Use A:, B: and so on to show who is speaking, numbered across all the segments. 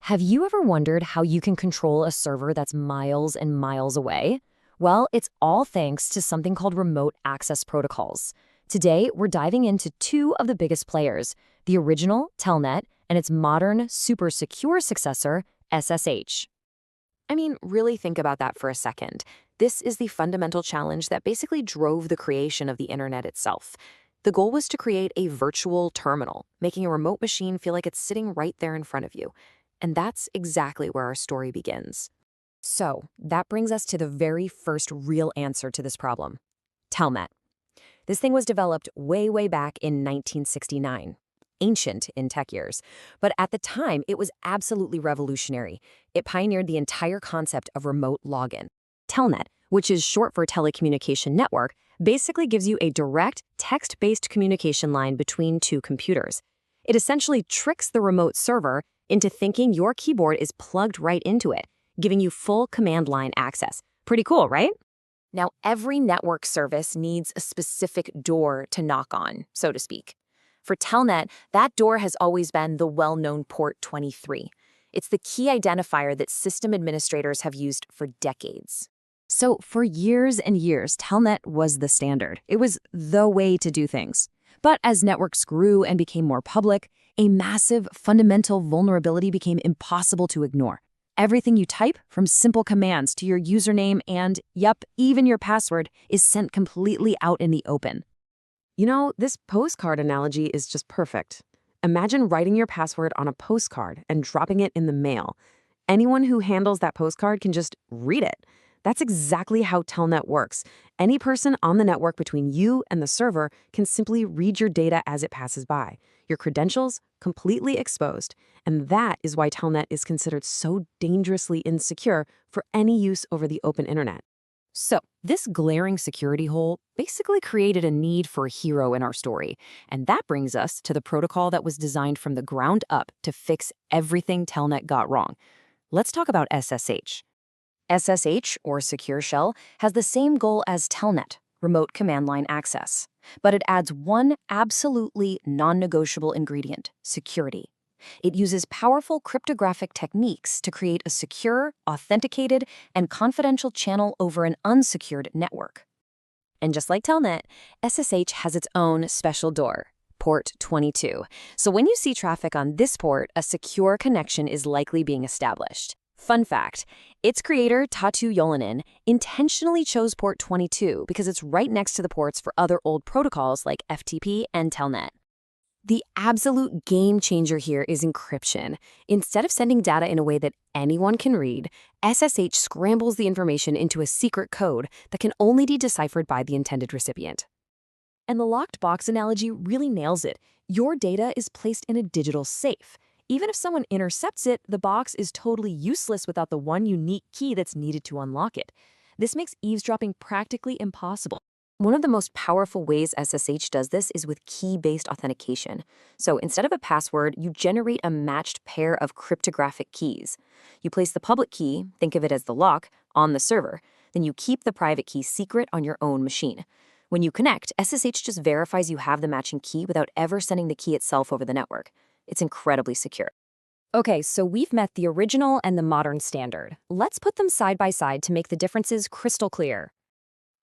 A: Have you ever wondered how you can control a server that's miles and miles away? Well, it's all thanks to something called remote access protocols. Today, we're diving into two of the biggest players, the original TELNET and its modern, super secure successor, SSH.
B: I mean, really think about that for a second. This is the fundamental challenge that basically drove the creation of the internet itself. The goal was to create a virtual terminal, making a remote machine feel like it's sitting right there in front of you. And that's exactly where our story begins.
A: So, that brings us to the very first real answer to this problem. TELNET. This thing was developed way back in 1969. Ancient in tech years. But at the time, it was absolutely revolutionary. It pioneered the entire concept of remote login. TELNET, which is short for telecommunication network, basically gives you a direct, text-based communication line between two computers. It essentially tricks the remote server into thinking your keyboard is plugged right into it, giving you full command line access. Pretty cool, right?
B: Now, every network service needs a specific door to knock on, so to speak. For TELNET, that door has always been the well-known port 23. It's the key identifier that system administrators have used for decades.
A: So for years and years, TELNET was the standard. It was the way to do things. But as networks grew and became more public, a massive fundamental vulnerability became impossible to ignore. Everything you type, from simple commands to your username and, yep, even your password, is sent completely out in the open.
C: You know, this postcard analogy is just perfect. Imagine writing your password on a postcard and dropping it in the mail. Anyone who handles that postcard can just read it. That's exactly how TELNET works. Any person on the network between you and the server can simply read your data as it passes by. Your credentials completely exposed. And that is why TELNET is considered so dangerously insecure for any use over the open internet.
A: So, this glaring security hole basically created a need for a hero in our story. And that brings us to the protocol that was designed from the ground up to fix everything TELNET got wrong. Let's talk about SSH. SSH, or Secure Shell, has the same goal as TELNET, remote command line access. But it adds one absolutely non-negotiable ingredient: security. It uses powerful cryptographic techniques to create a secure, authenticated, and confidential channel over an unsecured network. And just like TELNET, SSH has its own special door, port 22. So when you see traffic on this port, a secure connection is likely being established. Fun fact, its creator, Tatu Yolonen, intentionally chose port 22 because it's right next to the ports for other old protocols like FTP and TELNET. The absolute game changer here is encryption. Instead of sending data in a way that anyone can read, SSH scrambles the information into a secret code that can only be deciphered by the intended recipient. And the locked box analogy really nails it. Your data is placed in a digital safe. Even if someone intercepts it, the box is totally useless without the one unique key that's needed to unlock it. This makes eavesdropping practically impossible. One of the most powerful ways SSH does this is with key-based authentication. So instead of a password, you generate a matched pair of cryptographic keys. You place the public key, think of it as the lock, on the server. Then you keep the private key secret on your own machine. When you connect, SSH just verifies you have the matching key without ever sending the key itself over the network. It's incredibly secure. Okay, so we've met the original and the modern standard. Let's put them side by side to make the differences crystal clear.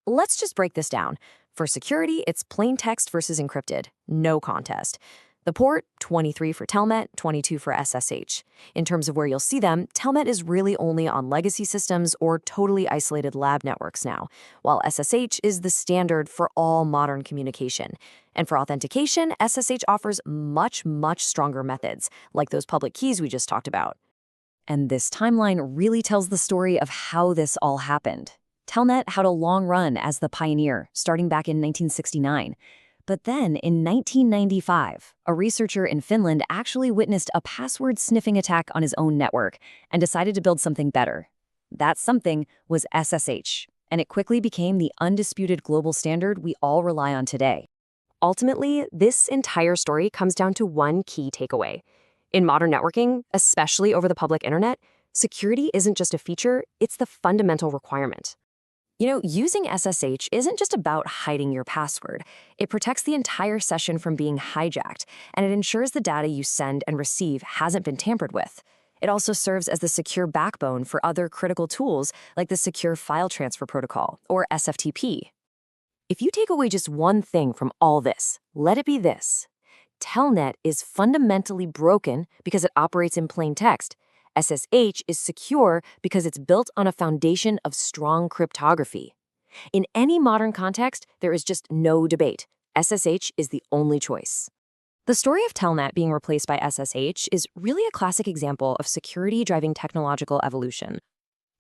A: Let's just break this down. For security, it's plain text versus encrypted. No contest. The port, 23 for TELNET, 22 for SSH. In terms of where you'll see them, TELNET is really only on legacy systems or totally isolated lab networks now, while SSH is the standard for all modern communication. And for authentication, SSH offers much stronger methods, like those public keys we just talked about. And this timeline really tells the story of how this all happened. TELNET had a long run as the pioneer, starting back in 1969. But then, in 1995, a researcher in Finland actually witnessed a password-sniffing attack on his own network and decided to build something better. That something was SSH, and it quickly became the undisputed global standard we all rely on today. Ultimately, this entire story comes down to one key takeaway. In modern networking, especially over the public internet, security isn't just a feature, it's the fundamental requirement. You know, using SSH isn't just about hiding your password. It protects the entire session from being hijacked, and it ensures the data you send and receive hasn't been tampered with.
B: It also serves as the secure backbone for other critical tools like the Secure File Transfer Protocol, or SFTP. If you take away just one thing from all this, let it be this. Telnet is fundamentally broken because it operates in plain text. SSH is secure because it's built on a foundation of strong cryptography. In any modern context, there is just no debate. SSH is the only choice. The story of Telnet being replaced by SSH is really a classic example of security driving technological evolution.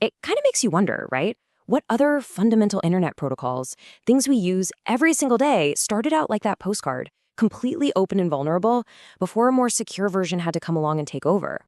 B: It kind of makes you wonder, right? What other fundamental internet protocols, things we use every single day, started out like that postcard, completely open and vulnerable, before a more secure version had to come along and take over?